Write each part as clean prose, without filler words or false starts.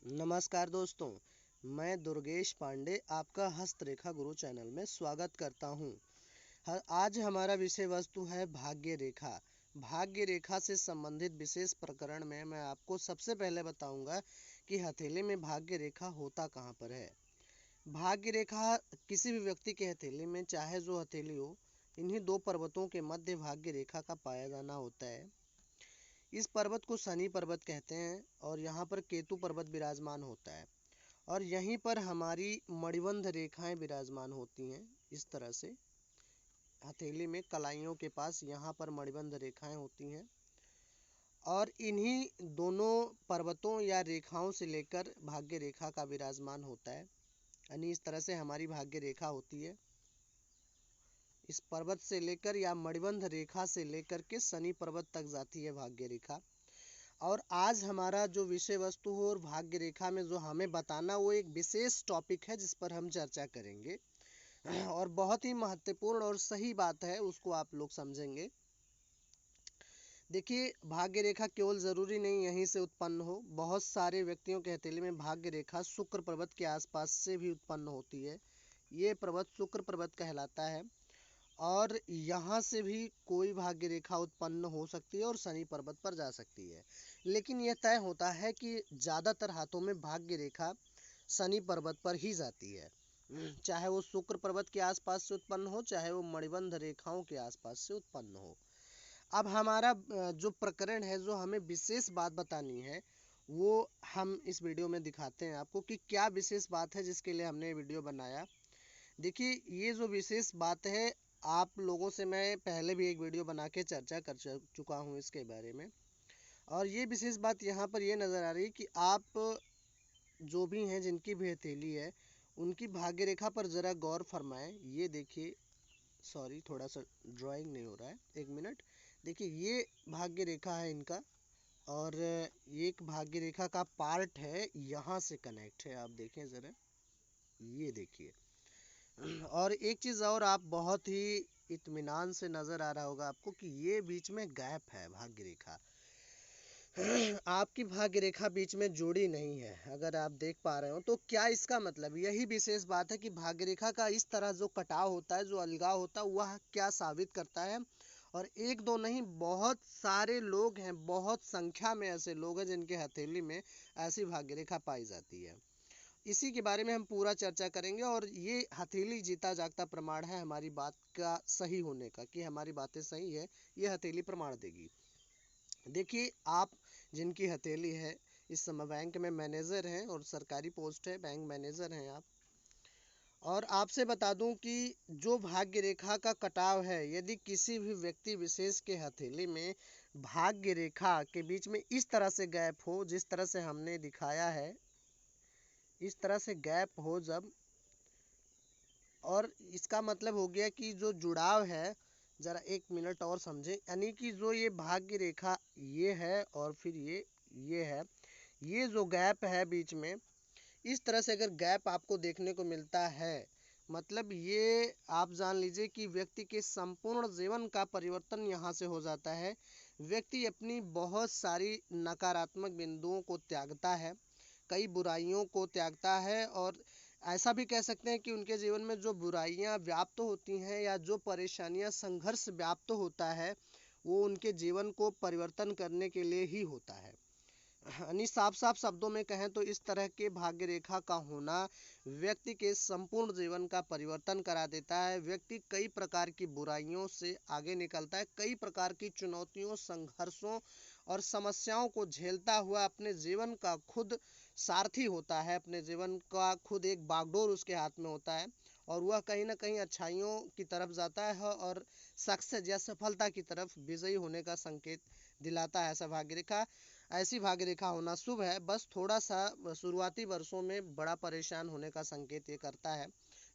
नमस्कार दोस्तों, मैं दुर्गेश पांडे आपका हस्तरेखा गुरु चैनल में स्वागत करता हूं। आज हमारा विषय वस्तु है भाग्य रेखा। भाग्य रेखा से संबंधित विशेष प्रकरण में मैं आपको सबसे पहले बताऊंगा कि हथेली में भाग्य रेखा होता कहां पर है। भाग्य रेखा किसी भी व्यक्ति के हथेली में, चाहे जो हथेली हो, इन्हीं दो पर्वतों के मध्य भाग्य रेखा का पाया जाना होता है। इस पर्वत को शनि पर्वत कहते हैं और यहाँ पर केतु पर्वत विराजमान होता है और यहीं पर हमारी मणिबंध रेखाएं विराजमान होती हैं। इस तरह से हथेली में कलाइयों के पास यहाँ पर मणिबंध रेखाएं होती हैं और इन्हीं दोनों पर्वतों या रेखाओं से लेकर भाग्य रेखा का विराजमान होता है। यानी इस तरह से हमारी भाग्य रेखा होती है। इस पर्वत से लेकर या मणिबंध रेखा से लेकर के शनि पर्वत तक जाती है भाग्य रेखा। और आज हमारा जो विषय वस्तु हो और भाग्य रेखा में जो हमें बताना, वो एक विशेष टॉपिक है जिस पर हम चर्चा करेंगे और बहुत ही महत्वपूर्ण और सही बात है, उसको आप लोग समझेंगे। देखिए, भाग्य रेखा केवल जरूरी नहीं यहीं से उत्पन्न हो। बहुत सारे व्यक्तियों के हथेली में भाग्य रेखा शुक्र पर्वत के आसपास से भी उत्पन्न होती है। ये पर्वत शुक्र पर्वत कहलाता है और यहाँ से भी कोई भाग्य रेखा उत्पन्न हो सकती है और शनि पर्वत पर जा सकती है। लेकिन यह तय होता है कि ज़्यादातर हाथों में भाग्य रेखा शनि पर्वत पर ही जाती है, चाहे वो शुक्र पर्वत के आसपास से उत्पन्न हो, चाहे वो मणिबंध रेखाओं के आसपास से उत्पन्न हो। अब हमारा जो प्रकरण है, जो हमें विशेष बात बतानी है, वो हम इस वीडियो में दिखाते हैं आपको कि क्या विशेष बात है जिसके लिए हमने वीडियो बनाया। देखिए, ये जो विशेष बात है, आप लोगों से मैं पहले भी एक वीडियो बना के चर्चा कर चुका हूँ इसके बारे में। और ये विशेष बात यहाँ पर ये नज़र आ रही है कि आप जो भी हैं, जिनकी भी हथेली है, उनकी भाग्य रेखा पर ज़रा गौर फरमाएं। ये देखिए, सॉरी, थोड़ा सा ड्राइंग नहीं हो रहा है, एक मिनट। देखिए, ये भाग्य रेखा है इनका और ये एक भाग्य रेखा का पार्ट है, यहाँ से कनेक्ट है। आप देखें ज़रा, ये देखिए। और एक चीज़ और, आप बहुत ही इत्मीनान से नज़र आ रहा होगा आपको कि ये बीच में गैप है भाग्य रेखा। आपकी भाग्य रेखा बीच में जुड़ी नहीं है, अगर आप देख पा रहे हो तो। क्या इसका मतलब, यही विशेष बात है कि भाग्य रेखा का इस तरह जो कटाव होता है, जो अलगाव होता है, वह क्या साबित करता है। और एक दो नहीं, बहुत सारे लोग हैं, बहुत संख्या में ऐसे लोग हैं जिनके हथेली में ऐसी भाग्य रेखा पाई जाती है। इसी के बारे में हम पूरा चर्चा करेंगे और ये हथेली जीता जागता प्रमाण है हमारी बात का सही होने का, कि हमारी बातें सही है, ये हथेली प्रमाण देगी। देखिए, आप जिनकी हथेली है, इस समय बैंक में मैनेजर हैं और सरकारी पोस्ट है, बैंक मैनेजर हैं आप। और आपसे बता दूं कि जो भाग्य रेखा का कटाव है, यदि किसी भी व्यक्ति विशेष के हथेली में भाग्य रेखा के बीच में इस तरह से गैप हो, जिस तरह से हमने दिखाया है, इस तरह से गैप हो जब, और इसका मतलब हो गया कि जो जुड़ाव है, ज़रा एक मिनट और समझें। यानी कि जो ये भाग्य रेखा ये है और फिर ये है, ये जो गैप है बीच में, इस तरह से अगर गैप आपको देखने को मिलता है, मतलब ये आप जान लीजिए कि व्यक्ति के संपूर्ण जीवन का परिवर्तन यहाँ से हो जाता है। व्यक्ति अपनी बहुत सारी नकारात्मक बिंदुओं को त्यागता है, कई बुराइयों को त्यागता है और ऐसा भी कह सकते हैं कि उनके जीवन में जो बुराइयां व्याप्त होती हैं या जो परेशानियां, संघर्ष व्याप्त होता है, वो उनके जीवन को परिवर्तन करने के लिए ही होता है। यानी साफ साफ शब्दों में कहें तो इस तरह के भाग्य रेखा का होना व्यक्ति के संपूर्ण जीवन का परिवर्तन करा देता है। व्यक्ति कई प्रकार की बुराइयों से आगे निकलता है, कई प्रकार की चुनौतियों, संघर्षों और समस्याओं को झेलता हुआ अपने जीवन का खुद सारथी होता है, अपने जीवन का खुद एक बागडोर उसके हाथ में होता है और वह कहीं ना कहीं अच्छाइयों की तरफ जाता है और सक्सेस या सफलता की तरफ विजयी होने का संकेत दिलाता है। ऐसा भाग्य रेखा, ऐसी भाग्य रेखा होना शुभ है। बस थोड़ा सा शुरुआती वर्षों में बड़ा परेशान होने का संकेत ये करता है।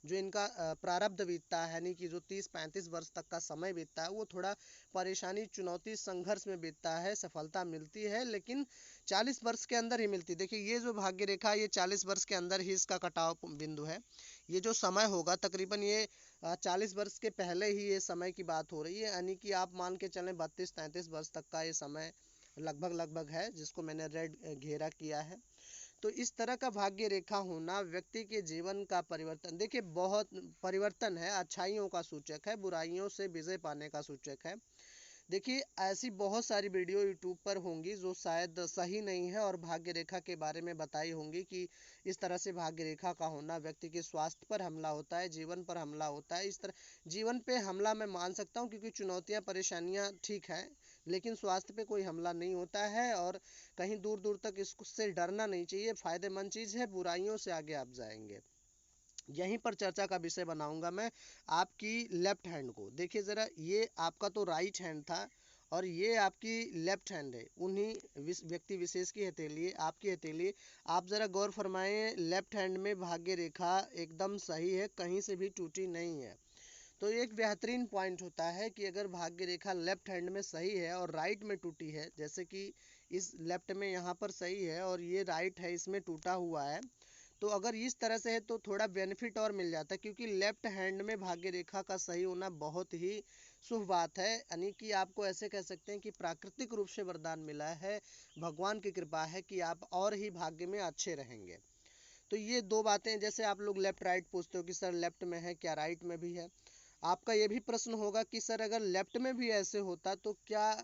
जो इनका प्रारब्ध बीतता है, यानी कि जो 30-35 वर्ष तक का समय बीतता है, वो थोड़ा परेशानी, चुनौती, संघर्ष में बीतता है। सफलता मिलती है लेकिन 40 वर्ष के अंदर ही मिलती है। देखिए, ये जो भाग्य रेखा, ये 40 वर्ष के अंदर ही इसका कटाव बिंदु है। ये जो समय होगा तकरीबन, ये 40 वर्ष के पहले ही ये समय की बात हो रही है। यानी कि आप मान के चलें 32-33 वर्ष तक का ये समय लगभग लगभग है, जिसको मैंने रेड घेरा किया है। तो इस तरह का भाग्य रेखा होना व्यक्ति के जीवन का परिवर्तन, देखिए बहुत परिवर्तन है, अच्छाइयों का सूचक है, बुराइयों से विजय पाने का सूचक है। देखिए ऐसी बहुत सारी वीडियो यूट्यूब पर होंगी जो शायद सही नहीं है और भाग्य रेखा के बारे में बताई होंगी कि इस तरह से भाग्य रेखा का होना व्यक्ति के स्वास्थ्य पर हमला होता है, जीवन पर हमला होता है। इस तरह जीवन पे हमला मैं मान सकता हूँ क्योंकि चुनौतियाँ परेशानियाँ ठीक है, लेकिन स्वास्थ्य पे कोई हमला नहीं होता है और कहीं दूर दूर तक इससे डरना नहीं चाहिए, फायदेमंद चीज़ है, बुराइयों से आगे आप जाएंगे। यहीं पर चर्चा का विषय बनाऊंगा मैं आपकी लेफ्ट हैंड को। देखिए ज़रा, ये आपका तो राइट हैंड था और ये आपकी लेफ्ट हैंड है, उन्हीं व्यक्ति विशेष की हथेली है, आपकी हथेली है। आप ज़रा गौर फरमाएं, लेफ्ट हैंड में भाग्य रेखा एकदम सही है, कहीं से भी टूटी नहीं है। तो एक बेहतरीन पॉइंट होता है कि अगर भाग्य रेखा लेफ्ट हैंड में सही है और राइट में टूटी है, जैसे कि इस लेफ्ट में यहाँ पर सही है और ये राइट है, इसमें टूटा हुआ है, तो अगर इस तरह से है तो थोड़ा बेनिफिट और मिल जाता है, क्योंकि लेफ्ट हैंड में भाग्य रेखा का सही होना बहुत ही शुभ बात है। यानी कि आपको ऐसे कह सकते हैं कि प्राकृतिक रूप से वरदान मिला है, भगवान की कृपा है कि आप और ही भाग्य में अच्छे रहेंगे। तो ये दो बातें, जैसे आप लोग लेफ्ट राइट पूछते हो कि सर लेफ्ट में है क्या राइट में भी है, आपका ये भी प्रश्न होगा कि सर अगर लेफ्ट में भी ऐसे होता तो क्या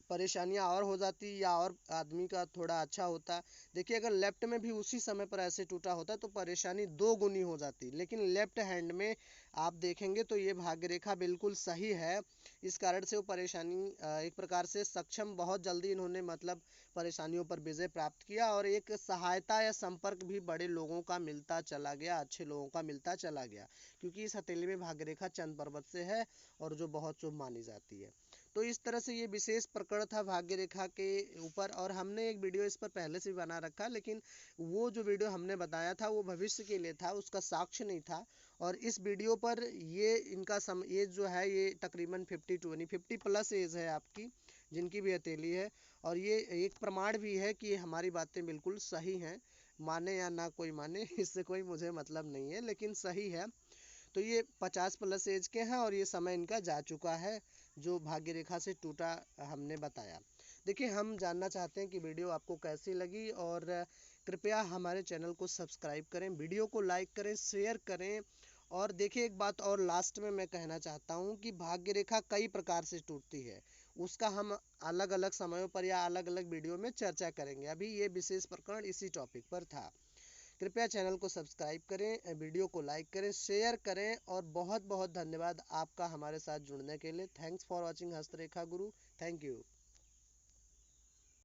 परेशानियां और हो जाती या और आदमी का थोड़ा अच्छा होता। देखिए अगर लेफ्ट में भी उसी समय पर ऐसे टूटा होता तो परेशानी दो गुनी हो जाती, लेकिन लेफ्ट हैंड में आप देखेंगे तो ये भाग्य रेखा बिल्कुल सही है। इस कारण से वो परेशानी एक प्रकार से सक्षम, बहुत जल्दी इन्होंने मतलब परेशानियों पर विजय प्राप्त किया और एक सहायता या संपर्क भी बड़े लोगों का मिलता चला गया, अच्छे लोगों का मिलता चला गया, क्योंकि इस हथेली में भाग्य रेखा चंद पर्वत से है और जो बहुत शुभ मानी जाती है। तो इस तरह से ये विशेष प्रकरण था भाग्य रेखा के ऊपर, और हमने एक वीडियो इस पर पहले से भी बना रखा, लेकिन वो जो वीडियो हमने बताया था वो भविष्य के लिए था, उसका साक्ष्य नहीं था। और इस वीडियो पर ये इनका ये जो है ये तकरीबन 50 प्लस एज है आपकी, जिनकी भी हथेली है, और ये एक प्रमाण भी है कि हमारी बातें बिल्कुल सही हैं, माने या ना कोई माने इससे कोई मुझे मतलब नहीं है, लेकिन सही है। तो ये 50 प्लस एज के हैं और ये समय इनका जा चुका है जो भाग्य रेखा से टूटा हमने बताया। देखिए हम जानना चाहते हैं कि वीडियो आपको कैसी लगी, और कृपया हमारे चैनल को सब्सक्राइब करें, वीडियो को लाइक करें, शेयर करें। और देखिए एक बात और लास्ट में मैं कहना चाहता हूँ कि भाग्य रेखा कई प्रकार से टूटती है, उसका हम अलग अलग समयों पर या अलग अलग वीडियो में चर्चा करेंगे। अभी ये विशेष प्रकरण इसी टॉपिक पर था। कृपया चैनल को सब्सक्राइब करें, वीडियो को लाइक करें, शेयर करें, और बहुत बहुत धन्यवाद आपका हमारे साथ जुड़ने के लिए। Thanks for watching हस्तरेखा Guru. Thank you.